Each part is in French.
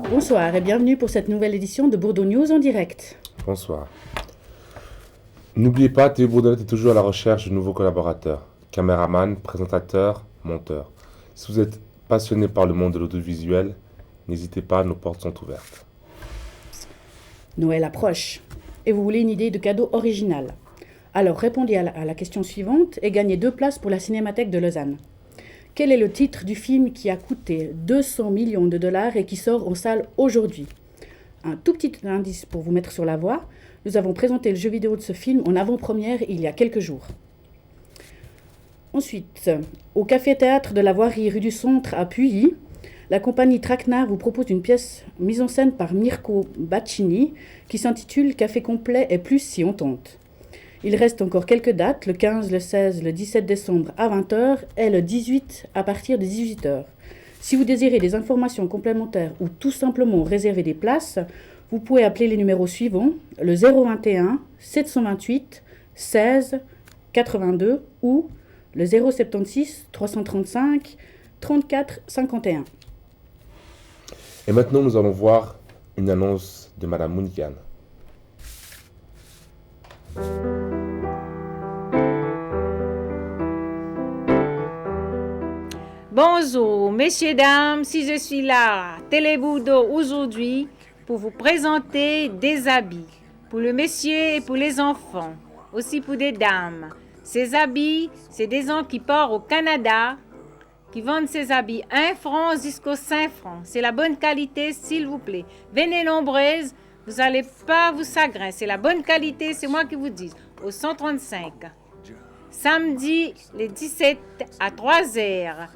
Bonsoir et bienvenue pour cette nouvelle édition de Bourdon News en direct. Bonsoir. N'oubliez pas, Théo Bourdonnais est toujours à la recherche de nouveaux collaborateurs, caméramans, présentateurs, monteurs. Si vous êtes passionné par le monde de l'audiovisuel, n'hésitez pas, nos portes sont ouvertes. Noël approche et vous voulez une idée de cadeau original. Alors répondez à la question suivante et gagnez 2 places pour la Cinémathèque de Lausanne. Quel est le titre du film qui a coûté 200 millions de dollars et qui sort en salle aujourd'hui? Un tout petit indice pour vous mettre sur la voie. Nous avons présenté le jeu vidéo de ce film en avant-première il y a quelques jours. Ensuite, au Café-Théâtre de la Voirie rue du Centre à Puyi, la compagnie Traquenard vous propose une pièce mise en scène par Mirko Baccini qui s'intitule Café complet et plus si on tente. Il reste encore quelques dates, le 15, le 16, le 17 décembre à 20h et le 18 à partir de 18h. Si vous désirez des informations complémentaires ou tout simplement réserver des places, vous pouvez appeler les numéros suivants, le 021 728 16 82 ou le 076 335 34 51. Et maintenant, nous allons voir une annonce de Madame Mounigan. Bonjour, messieurs, dames, si je suis là, Télébourdo, aujourd'hui, pour vous présenter des habits, pour le monsieur et pour les enfants, aussi pour des dames. Ces habits, c'est des gens qui partent au Canada, qui vendent ces habits 1 franc jusqu'aux 5 francs. C'est la bonne qualité, s'il vous plaît. Venez nombreuses, vous n'allez pas vous sagrer. C'est la bonne qualité, c'est moi qui vous dis. Au 135. Samedi, les 17 à 3h.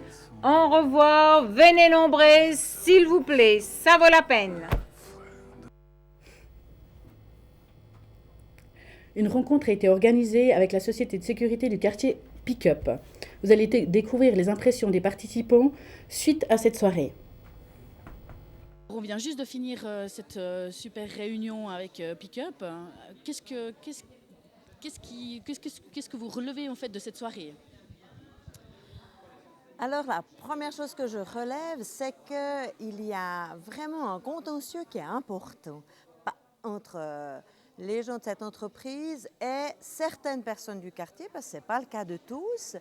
Au revoir, venez nombreuses, s'il vous plaît. Ça vaut la peine. Une rencontre a été organisée avec la société de sécurité du quartier Pick-up. Vous allez découvrir les impressions des participants suite à cette soirée. On vient juste de finir cette super réunion avec Pick-up. Qu'est-ce que vous relevez en fait de cette soirée? Alors, la première chose que je relève, c'est qu'il y a vraiment un contentieux qui est important entre les gens de cette entreprise et certaines personnes du quartier, parce que ce n'est pas le cas de tous,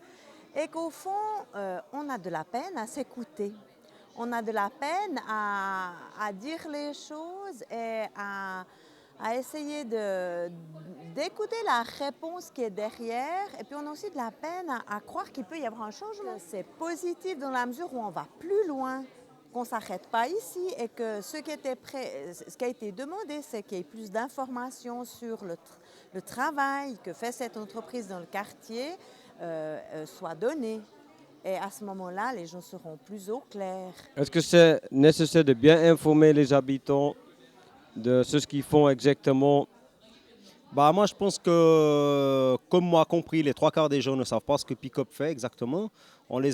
et qu'au fond, on a de la peine à s'écouter. On a de la peine à dire les choses et à essayer d'écouter la réponse qui est derrière. Et puis on a aussi de la peine à croire qu'il peut y avoir un changement. C'est positif dans la mesure où on va plus loin, qu'on ne s'arrête pas ici et que ce qui a été demandé, c'est qu'il y ait plus d'informations sur le travail que fait cette entreprise dans le quartier soit donné. Et à ce moment-là, les gens seront plus au clair. Est-ce que c'est nécessaire de bien informer les habitants de ce qu'ils font exactement? Moi, je pense que, comme moi compris, les 3/4 des gens ne savent pas ce que Pick-up fait exactement. On les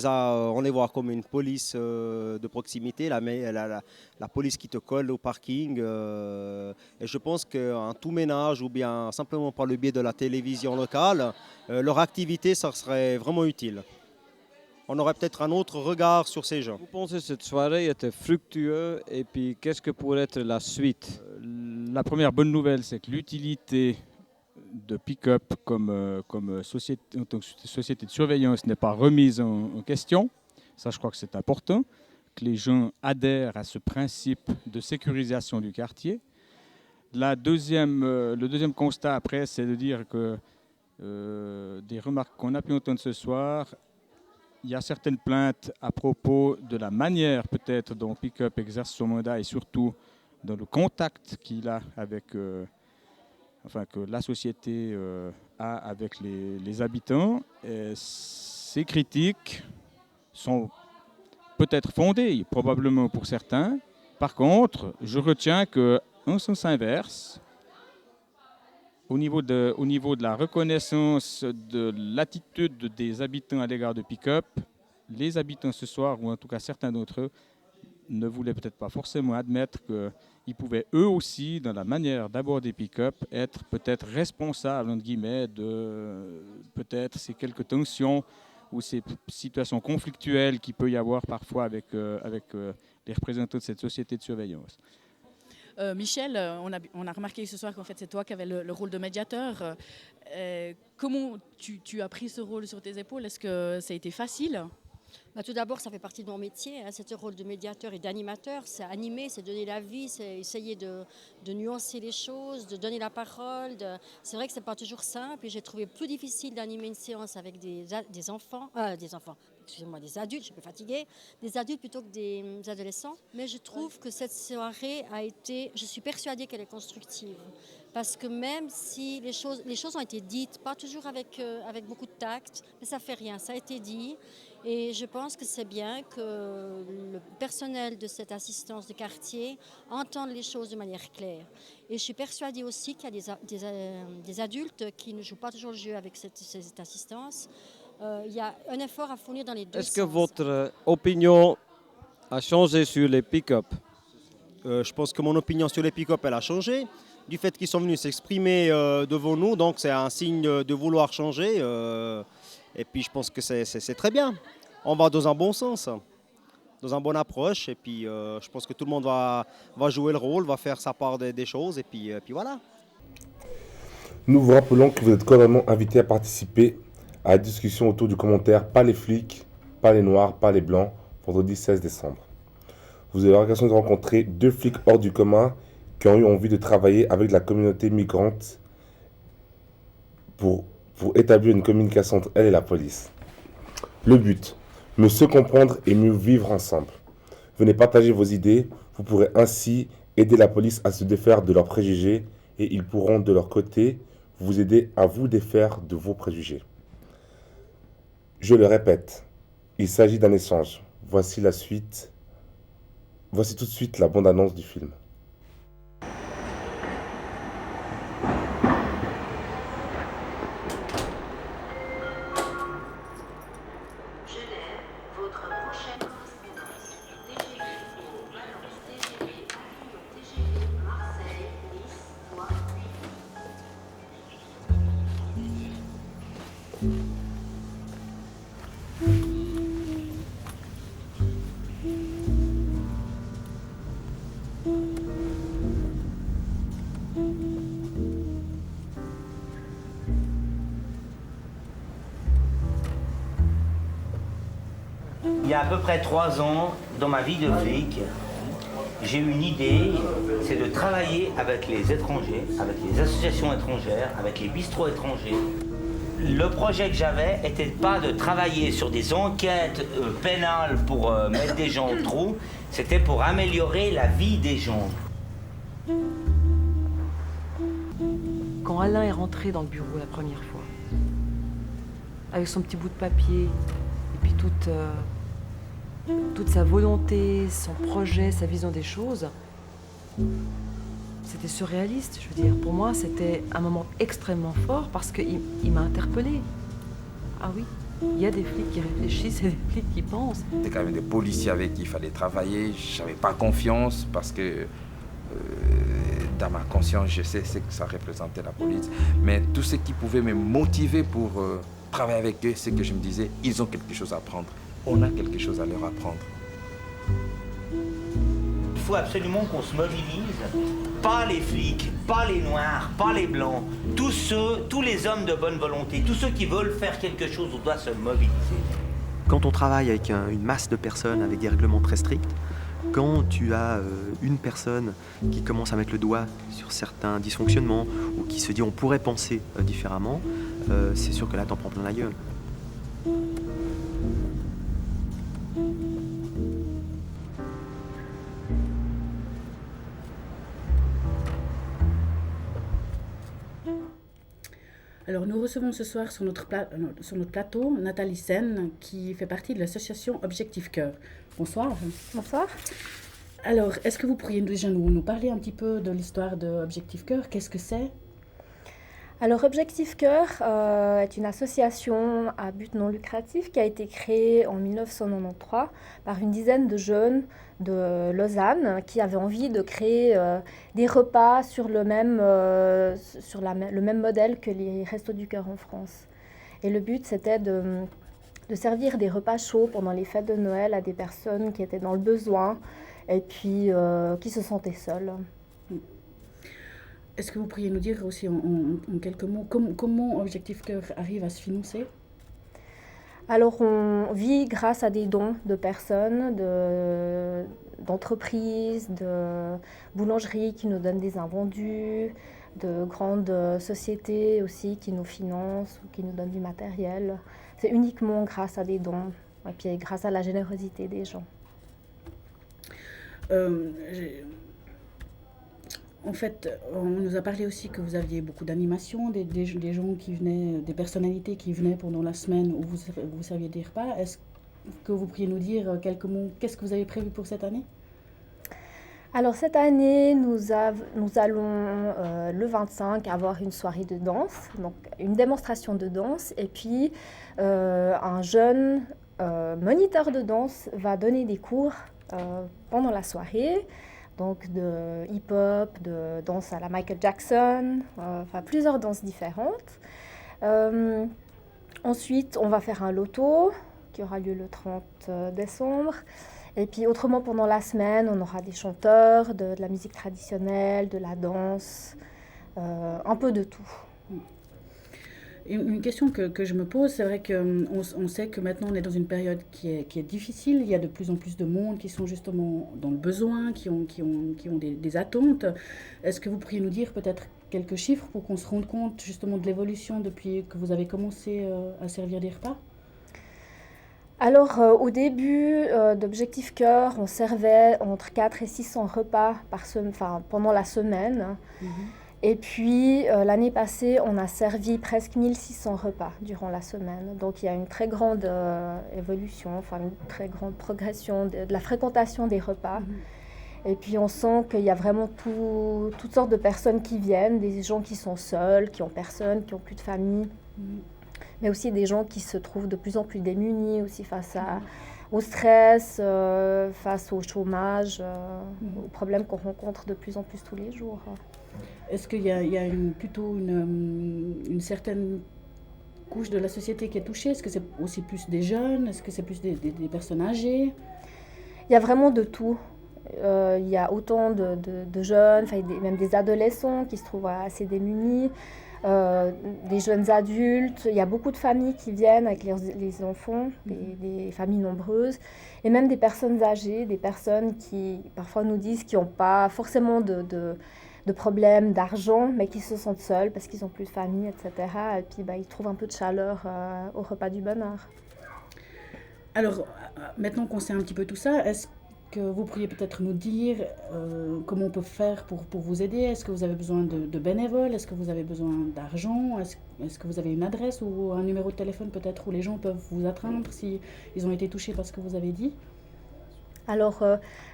voit comme une police de proximité, la police qui te colle au parking. Et je pense qu'un tout ménage ou bien simplement par le biais de la télévision locale, leur activité, ça serait vraiment utile. On aurait peut-être un autre regard sur ces gens. Vous pensez que cette soirée était fructueuse et puis qu'est-ce que pourrait être la suite? La première bonne nouvelle, c'est que l'utilité de Pick-up comme société, en tant que société de surveillance n'est pas remise en question. Ça, je crois que c'est important, que les gens adhèrent à ce principe de sécurisation du quartier. Le deuxième constat après, c'est de dire que des remarques qu'on a pu entendre ce soir, il y a certaines plaintes à propos de la manière peut-être dont Pick-up exerce son mandat et surtout dans le contact qu'il a avec, que la société a avec les habitants. Et ces critiques sont peut-être fondées, probablement pour certains. Par contre, je retiens qu'en sens inverse, au niveau de la reconnaissance de l'attitude des habitants à l'égard de Pick-up, les habitants ce soir, ou en tout cas certains d'entre eux, ne voulaient peut-être pas forcément admettre qu'ils pouvaient eux aussi, dans la manière d'aborder Pick-up, être peut-être responsables, entre guillemets, de peut-être ces quelques tensions ou ces situations conflictuelles qu'il peut y avoir parfois avec les représentants de cette société de surveillance. Michel, on a remarqué ce soir qu'en fait c'est toi qui avais le rôle de médiateur. Comment tu as pris ce rôle sur tes épaules? Est-ce que ça a été facile? Tout d'abord, ça fait partie de mon métier, hein, c'est ce rôle de médiateur et d'animateur. C'est animer, c'est donner la vie, c'est essayer de nuancer les choses, de donner la parole. C'est vrai que ce n'est pas toujours simple et j'ai trouvé plus difficile d'animer une séance avec des adultes, je suis un peu fatiguée, des adultes plutôt que des adolescents. Mais je trouve que cette soirée je suis persuadée qu'elle est constructive. Parce que même si les choses ont été dites, pas toujours avec beaucoup de tact, mais ça fait rien, ça a été dit. Et je pense que c'est bien que le personnel de cette assistance de quartier entende les choses de manière claire. Et je suis persuadée aussi qu'il y a des adultes qui ne jouent pas toujours le jeu avec cette assistance. Il y a un effort à fournir dans les deux sens. Est-ce que votre opinion a changé sur les pick-up? Je pense que mon opinion sur les pick-up, elle a changé. Du fait qu'ils sont venus s'exprimer devant nous, donc c'est un signe de vouloir changer. Et puis je pense que c'est très bien. On va dans un bon sens, dans une bonne approche. Et puis je pense que tout le monde va jouer le rôle, va faire sa part des choses. Et puis voilà. Nous vous rappelons que vous êtes cordialement invités à participer à la discussion autour du commentaire « Pas les flics, pas les noirs, pas les blancs » vendredi 16 décembre. Vous avez l'occasion de rencontrer 2 flics hors du commun qui ont eu envie de travailler avec la communauté migrante pour établir une communication entre elle et la police. Le but, mieux se comprendre et mieux vivre ensemble. Venez partager vos idées, vous pourrez ainsi aider la police à se défaire de leurs préjugés et ils pourront de leur côté vous aider à vous défaire de vos préjugés. Je le répète, il s'agit d'un échange. Voici tout de suite la bande-annonce du film. Il y a à peu près 3 ans, dans ma vie de flic, j'ai eu une idée, c'est de travailler avec les étrangers, avec les associations étrangères, avec les bistrots étrangers. Le projet que j'avais n'était pas de travailler sur des enquêtes pénales pour mettre des gens au trou, c'était pour améliorer la vie des gens. Quand Alain est rentré dans le bureau la première fois, avec son petit bout de papier, et puis toute sa volonté, son projet, sa vision des choses, c'était surréaliste. Je veux dire, pour moi, c'était un moment extrêmement fort parce qu'il m'a interpellée. Ah oui, il y a des flics qui réfléchissent et des flics qui pensent. C'était quand même des policiers avec qui il fallait travailler. Je n'avais pas confiance parce que dans ma conscience, je sais ce que ça représentait la police. Mais tout ce qui pouvait me motiver pour travailler avec eux, c'est que je me disais, ils ont quelque chose à apprendre. On a quelque chose à leur apprendre. Il faut absolument qu'on se mobilise. Pas les flics, pas les noirs, pas les blancs. Tous les hommes de bonne volonté, tous ceux qui veulent faire quelque chose, on doit se mobiliser. Quand on travaille avec une masse de personnes, avec des règlements très stricts, quand tu as une personne qui commence à mettre le doigt sur certains dysfonctionnements ou qui se dit on pourrait penser différemment, c'est sûr que là t'en prends plein la gueule. Alors nous recevons ce soir sur notre plateau Nathalie Sen qui fait partie de l'association Objectif Cœur. Bonsoir. Bonsoir. Alors, est-ce que vous pourriez déjà nous parler un petit peu de l'histoire de Objectif Cœur? Qu'est-ce que c'est? Alors Objectif Cœur est une association à but non lucratif qui a été créée en 1993 par une dizaine de jeunes de Lausanne qui avaient envie de créer des repas sur le même modèle que les Restos du Cœur en France. Et le but, c'était de servir des repas chauds pendant les fêtes de Noël à des personnes qui étaient dans le besoin et puis qui se sentaient seules. Est-ce que vous pourriez nous dire aussi en quelques mots comment Objectif Cœur arrive à se financer? Alors on vit grâce à des dons de personnes, d'entreprises, de boulangeries qui nous donnent des invendus, de grandes sociétés aussi qui nous financent ou qui nous donnent du matériel. C'est uniquement grâce à des dons et puis grâce à la générosité des gens. En fait, on nous a parlé aussi que vous aviez beaucoup d'animations, des gens qui venaient, des personnalités qui venaient pendant la semaine où vous serviez des repas. Est-ce que vous pourriez nous dire quelques mots? Qu'est-ce que vous avez prévu pour cette année? Alors cette année, nous allons le 25 avoir une soirée de danse, donc une démonstration de danse, et puis un jeune moniteur de danse va donner des cours pendant la soirée. Donc de hip-hop, de danse à la Michael Jackson, enfin plusieurs danses différentes. Ensuite, on va faire un loto qui aura lieu le 30 décembre. Et puis autrement, pendant la semaine, on aura des chanteurs, de la musique traditionnelle, de la danse, un peu de tout. Une question que je me pose, c'est vrai qu'on sait que maintenant on est dans une période qui est difficile. Il y a de plus en plus de monde qui sont justement dans le besoin, qui ont des attentes. Est-ce que vous pourriez nous dire peut-être quelques chiffres pour qu'on se rende compte justement de l'évolution depuis que vous avez commencé à servir des repas? Alors au début d'Objectif Cœur, on servait entre 400 et 600 repas pendant la semaine. Mm-hmm. Et puis, l'année passée, on a servi presque 1600 repas durant la semaine. Donc, il y a une très grande évolution, enfin une très grande progression de la fréquentation des repas. Et puis, on sent qu'il y a vraiment toutes sortes de personnes qui viennent, des gens qui sont seuls, qui ont personne, qui n'ont plus de famille, mais aussi des gens qui se trouvent de plus en plus démunis aussi face au stress, face au chômage, aux problèmes qu'on rencontre de plus en plus tous les jours. Est-ce qu'il y a plutôt une certaine couche de la société qui est touchée? Est-ce que c'est aussi plus des jeunes? Est-ce que c'est plus des personnes âgées? Il y a vraiment de tout. Il y a autant de jeunes, même des adolescents qui se trouvent assez démunis, des jeunes adultes. Il y a beaucoup de familles qui viennent avec les enfants, des familles nombreuses, et même des personnes âgées, des personnes qui parfois nous disent qu'ils n'ont pas forcément de problèmes d'argent, mais qui se sentent seuls parce qu'ils n'ont plus de famille, etc. Et puis ils trouvent un peu de chaleur au repas du bonheur. Alors, maintenant qu'on sait un petit peu tout ça, est-ce que vous pourriez peut-être nous dire comment on peut faire pour vous aider? Est-ce que vous avez besoin de bénévoles? Est-ce que vous avez besoin d'argent? Est-ce que vous avez une adresse ou un numéro de téléphone peut-être où les gens peuvent vous atteindre si ils ont été touchés par ce que vous avez dit? Alors,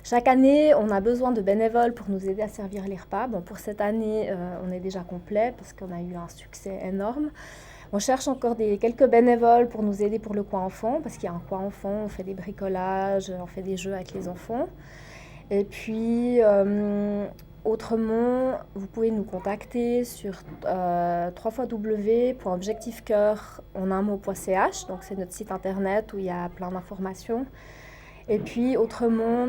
chaque année, on a besoin de bénévoles pour nous aider à servir les repas. Bon, pour cette année, on est déjà complet parce qu'on a eu un succès énorme. On cherche encore quelques bénévoles pour nous aider pour le coin enfant, parce qu'il y a un coin enfant, on fait des bricolages, on fait des jeux avec les enfants. Et puis, autrement, vous pouvez nous contacter sur www.objectifcoeur.ch, donc c'est notre site internet où il y a plein d'informations. Et puis, autrement,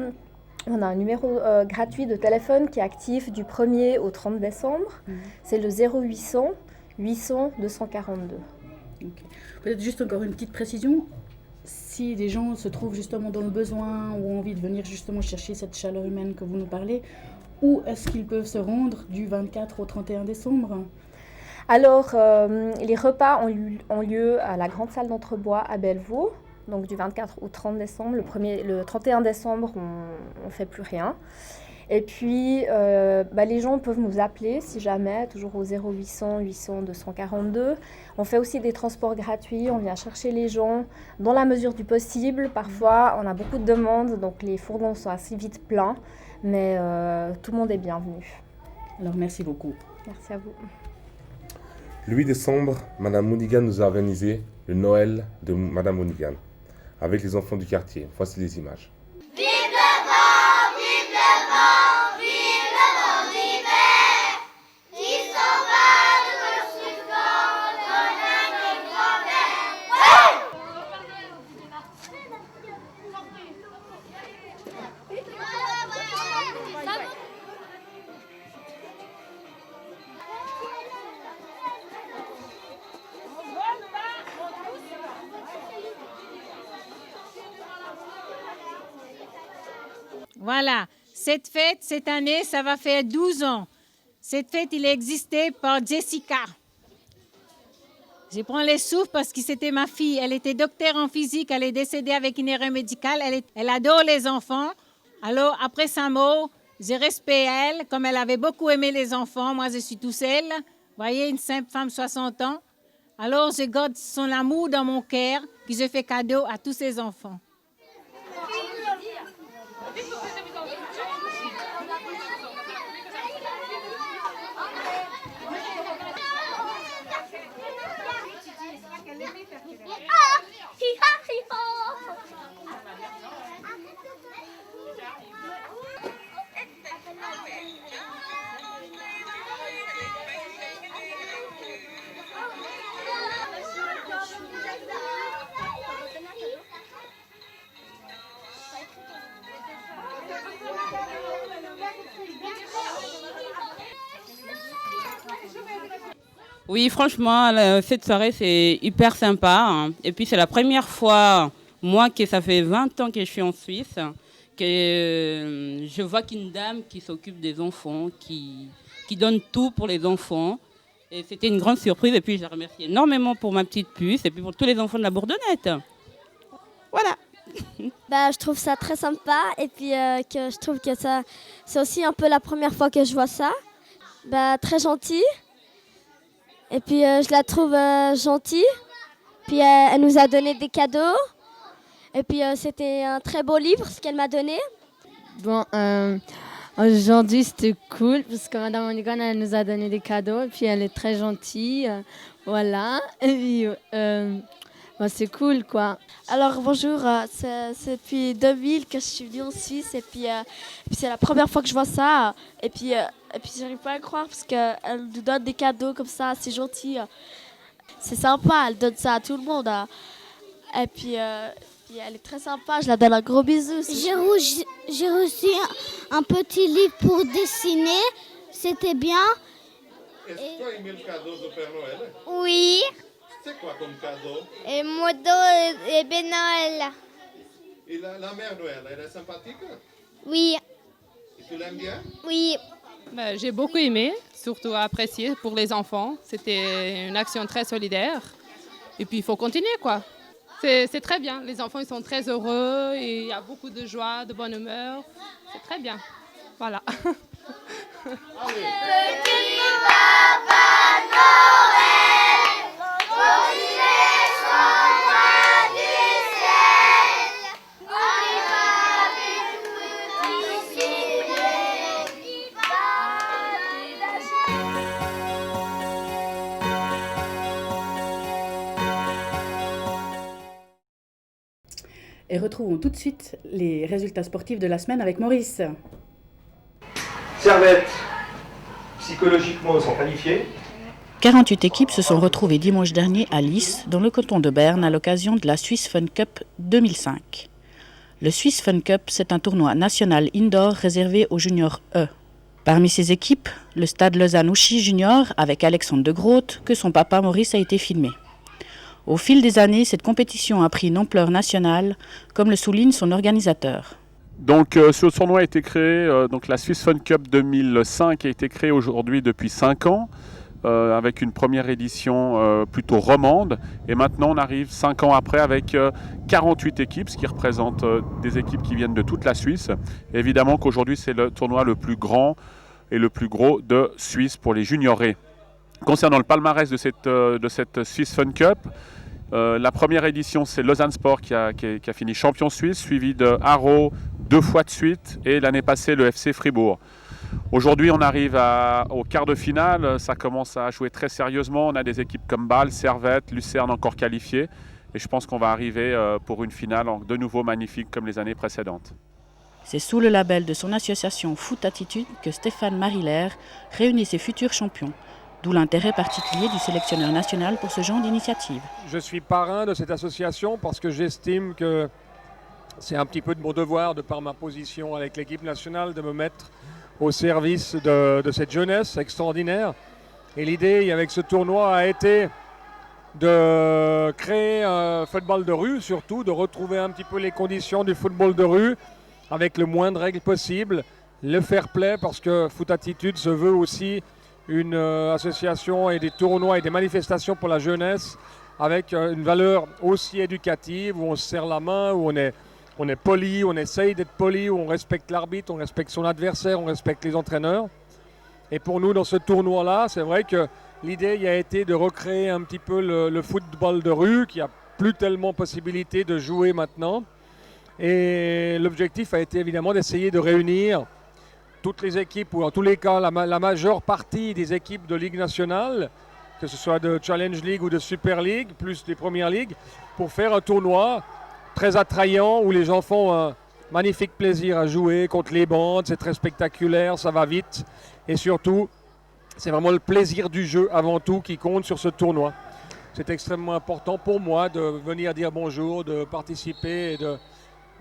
on a un numéro gratuit de téléphone qui est actif du 1er au 30 décembre. C'est le 0800 800 242. Okay. Peut-être juste encore une petite précision. Si des gens se trouvent justement dans le besoin ou ont envie de venir justement chercher cette chaleur humaine que vous nous parlez, où est-ce qu'ils peuvent se rendre du 24 au 31 décembre? Alors, les repas ont lieu à la grande salle d'Entrebois à Bellevaux. Donc du 24 au 30 décembre. Le 31 décembre, on ne fait plus rien. Et puis, les gens peuvent nous appeler si jamais, toujours au 0800 800 242. On fait aussi des transports gratuits, on vient chercher les gens dans la mesure du possible. Parfois, on a beaucoup de demandes, donc les fourgons sont assez vite pleins, mais tout le monde est bienvenu. Alors, merci beaucoup. Merci à vous. Le 8 décembre, Madame Mounigan nous a organisé le Noël de Madame Mounigan avec les enfants du quartier. Voici les images. Vive le vent, vive le vent, vive le vent d'hiver, qui s'en va de Corsican, donne à nos grands-mères. Voilà, cette fête, cette année, ça va faire 12 ans. Cette fête, il existait par Jessica. Je prends les souffles parce que c'était ma fille. Elle était docteur en physique, elle est décédée avec une erreur médicale. Elle adore les enfants. Alors, après sa mort, j'ai respecté elle, comme elle avait beaucoup aimé les enfants. Moi, je suis tout seule. Vous voyez, une simple femme, 60 ans. Alors, je garde son amour dans mon cœur, que je fais cadeau à tous ses enfants. Oui, franchement, cette soirée, c'est hyper sympa. Hein. Et puis, c'est la première fois, moi, que ça fait 20 ans que je suis en Suisse, que je vois qu'une dame qui s'occupe des enfants, qui donne tout pour les enfants. Et c'était une grande surprise. Et puis, je la remercie énormément pour ma petite puce et puis pour tous les enfants de la Bourdonnette. Voilà. Bah, je trouve ça très sympa. Et puis, que je trouve que ça, c'est aussi un peu la première fois que je vois ça. Bah, très gentil. Et puis je la trouve gentille. Puis elle nous a donné des cadeaux. Et puis c'était un très beau livre ce qu'elle m'a donné. Bon, aujourd'hui c'était cool parce que Madame Mounigan elle nous a donné des cadeaux. Et puis elle est très gentille. Voilà. Et puis bon, c'est cool quoi. Alors bonjour, c'est depuis 2000 que je suis venue en Suisse. Et puis c'est la première fois que je vois ça. Et puis j'arrive pas à croire parce qu'elle nous donne des cadeaux comme ça, c'est gentil. C'est sympa, elle donne ça à tout le monde. Et puis elle est très sympa, je la donne un gros bisou. J'ai reçu un petit livre pour dessiner, c'était bien. Est-ce que tu as aimé le cadeau de Père Noël? Oui. C'est quoi comme cadeau? Et Modo et Ben Noël. Et la Mère Noël, elle est sympathique? Oui. Et tu l'aimes bien? Oui. Ben, j'ai beaucoup aimé, surtout apprécié pour les enfants. C'était une action très solidaire. Et puis, il faut continuer, quoi. C'est très bien. Les enfants, ils sont très heureux. Et il y a beaucoup de joie, de bonne humeur. C'est très bien. Voilà. Petit Papa Noël, posez son doigt du ciel. Arrive avec petit ciel qui Et retrouvons tout de suite les résultats sportifs de la semaine avec Maurice. Servette, psychologiquement, sont qualifiés. 48 équipes se sont retrouvées dimanche dernier à Lys, dans le canton de Berne, à l'occasion de la Swiss Fun Cup 2005. Le Swiss Fun Cup, c'est un tournoi national indoor réservé aux juniors E. Parmi ces équipes, le stade Lausanne-Ouchy junior, avec Alexandre de Groot, que son papa Maurice a été filmé. Au fil des années, cette compétition a pris une ampleur nationale, comme le souligne son organisateur. Donc ce tournoi a été créé, donc la Swiss Fun Cup 2005 a été créée aujourd'hui depuis 5 ans, avec une première édition plutôt romande. Et maintenant on arrive 5 ans après avec 48 équipes, ce qui représente des équipes qui viennent de toute la Suisse. Et évidemment qu'aujourd'hui c'est le tournoi le plus grand et le plus gros de Suisse pour les juniorés. Concernant le palmarès de cette Swiss Fun Cup, la première édition, c'est Lausanne Sport qui a fini champion suisse, suivi de Haro 2 fois de suite et l'année passée le FC Fribourg. Aujourd'hui, on arrive au quart de finale. Ça commence à jouer très sérieusement. On a des équipes comme Bâle, Servette, Lucerne encore qualifiées. Et je pense qu'on va arriver pour une finale de nouveau magnifique comme les années précédentes. C'est sous le label de son association Foot Attitude que Stéphane Mariller réunit ses futurs champions. D'où l'intérêt particulier du sélectionneur national pour ce genre d'initiative. Je suis parrain de cette association parce que j'estime que c'est un petit peu de mon devoir, de par ma position avec l'équipe nationale, de me mettre au service de cette jeunesse extraordinaire. Et l'idée avec ce tournoi a été de créer un football de rue, surtout de retrouver un petit peu les conditions du football de rue avec le moins de règles possible, le fair play, parce que Foot Attitude se veut aussi une association et des tournois et des manifestations pour la jeunesse avec une valeur aussi éducative, où on se serre la main, où on est poli, on essaye d'être poli, où on respecte l'arbitre, on respecte son adversaire, on respecte les entraîneurs. Et pour nous, dans ce tournoi-là, c'est vrai que l'idée a été de recréer un petit peu le football de rue, qui a plus tellement possibilité de jouer maintenant. Et l'objectif a été évidemment d'essayer de réunir toutes les équipes, ou en tous les cas la majeure partie des équipes de Ligue nationale, que ce soit de Challenge League ou de Super League, plus des Premières Ligues, pour faire un tournoi très attrayant où les gens font un magnifique plaisir à jouer contre les bandes. C'est très spectaculaire, ça va vite. Et surtout, c'est vraiment le plaisir du jeu avant tout qui compte sur ce tournoi. C'est extrêmement important pour moi de venir dire bonjour, de participer et de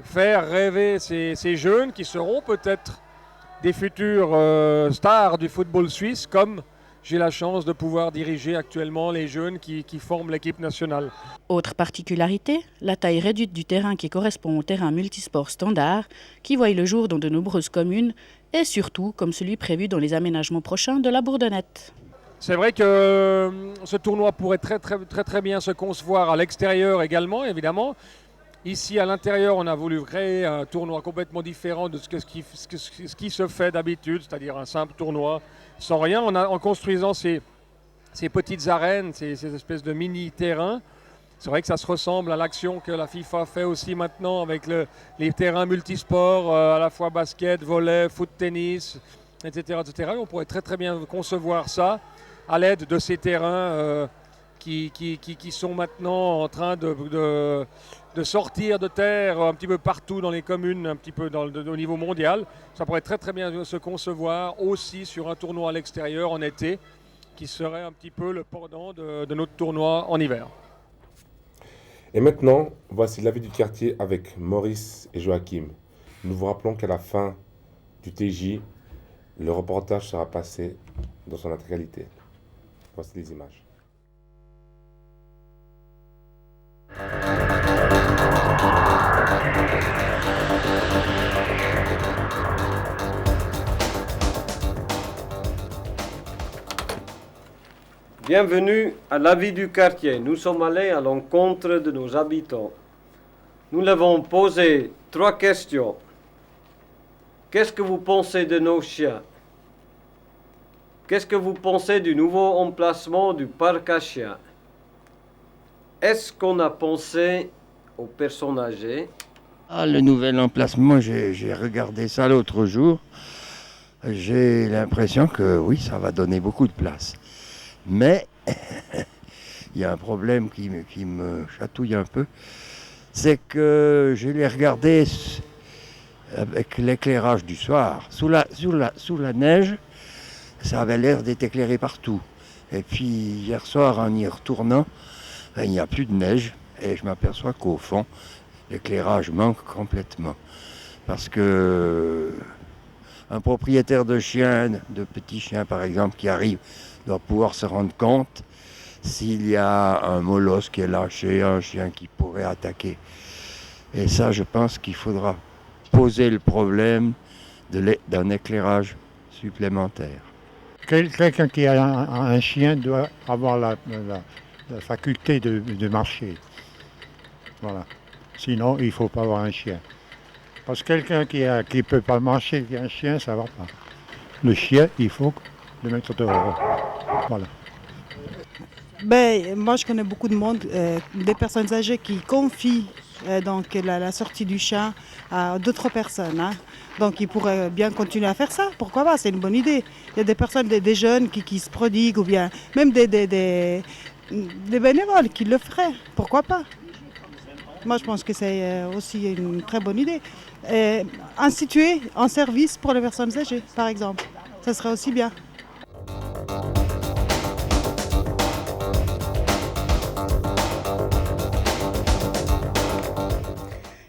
faire rêver ces jeunes qui seront peut-être des futurs stars du football suisse, comme j'ai la chance de pouvoir diriger actuellement les jeunes qui forment l'équipe nationale. Autre particularité, la taille réduite du terrain qui correspond au terrain multisport standard, qui voit le jour dans de nombreuses communes, et surtout comme celui prévu dans les aménagements prochains de la Bourdonnette. C'est vrai que ce tournoi pourrait très bien se concevoir à l'extérieur également, évidemment. Ici, à l'intérieur, on a voulu créer un tournoi complètement différent de ce qui se fait d'habitude, c'est-à-dire un simple tournoi sans rien. En construisant ces petites arènes, ces espèces de mini-terrains, c'est vrai que ça se ressemble à l'action que la FIFA fait aussi maintenant avec les terrains multisports, à la fois basket, volley, foot, tennis, etc. On pourrait très bien concevoir ça à l'aide de ces terrains qui sont maintenant en train de sortir de terre un petit peu partout dans les communes, un petit peu au niveau mondial. Ça pourrait très bien se concevoir aussi sur un tournoi à l'extérieur en été, qui serait un petit peu le pendant de notre tournoi en hiver. Et maintenant, voici l'avis du quartier avec Maurice et Joachim. Nous vous rappelons qu'à la fin du TJ, le reportage sera passé dans son intégralité. Voici les images. Bienvenue à l'avis du quartier. Nous sommes allés à l'encontre de nos habitants. Nous leur avons posé 3 questions. Qu'est-ce que vous pensez de nos chiens? Qu'est-ce que vous pensez du nouveau emplacement du parc à chiens? Est-ce qu'on a pensé aux personnes âgées? Le nouvel emplacement, j'ai regardé ça l'autre jour. J'ai l'impression que oui, ça va donner beaucoup de place. Mais il y a un problème qui me chatouille un peu. C'est que je l'ai regardé avec l'éclairage du soir. Sous la neige, ça avait l'air d'être éclairé partout. Et puis hier soir, en y retournant, il n'y a plus de neige. Et je m'aperçois qu'au fond, l'éclairage manque complètement. Parce que un propriétaire de chiens, de petits chiens par exemple, qui arrive, doit pouvoir se rendre compte s'il y a un molosse qui est lâché, un chien qui pourrait attaquer. Et ça, je pense qu'il faudra poser le problème d'un éclairage supplémentaire. Quelqu'un qui a un chien doit avoir la faculté de marcher. Voilà. Sinon, il ne faut pas avoir un chien. Parce que quelqu'un qui ne peut pas marcher, qui a un chien, ça ne va pas. Le chien, il faut le mettre dehors. Voilà. Moi, je connais beaucoup de monde, des personnes âgées qui confient donc la sortie du chien à d'autres personnes. Hein. Donc ils pourraient bien continuer à faire ça, pourquoi pas, c'est une bonne idée. Il y a des personnes, des jeunes qui se prodiguent ou bien même des bénévoles qui le feraient, pourquoi pas. Moi je pense que c'est aussi une très bonne idée. Instituer un service pour les personnes âgées par exemple, ça serait aussi bien.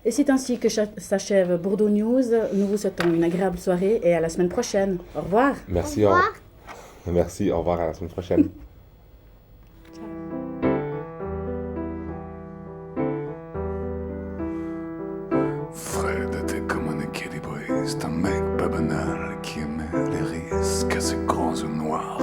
Et c'est ainsi que s'achève Bordeaux News. Nous vous souhaitons une agréable soirée et à la semaine prochaine. Au revoir. Merci, merci, au revoir, à la semaine prochaine. Fred était comme un équilibriste, un mec pas banal qui aimait les risques assez grands ou noirs.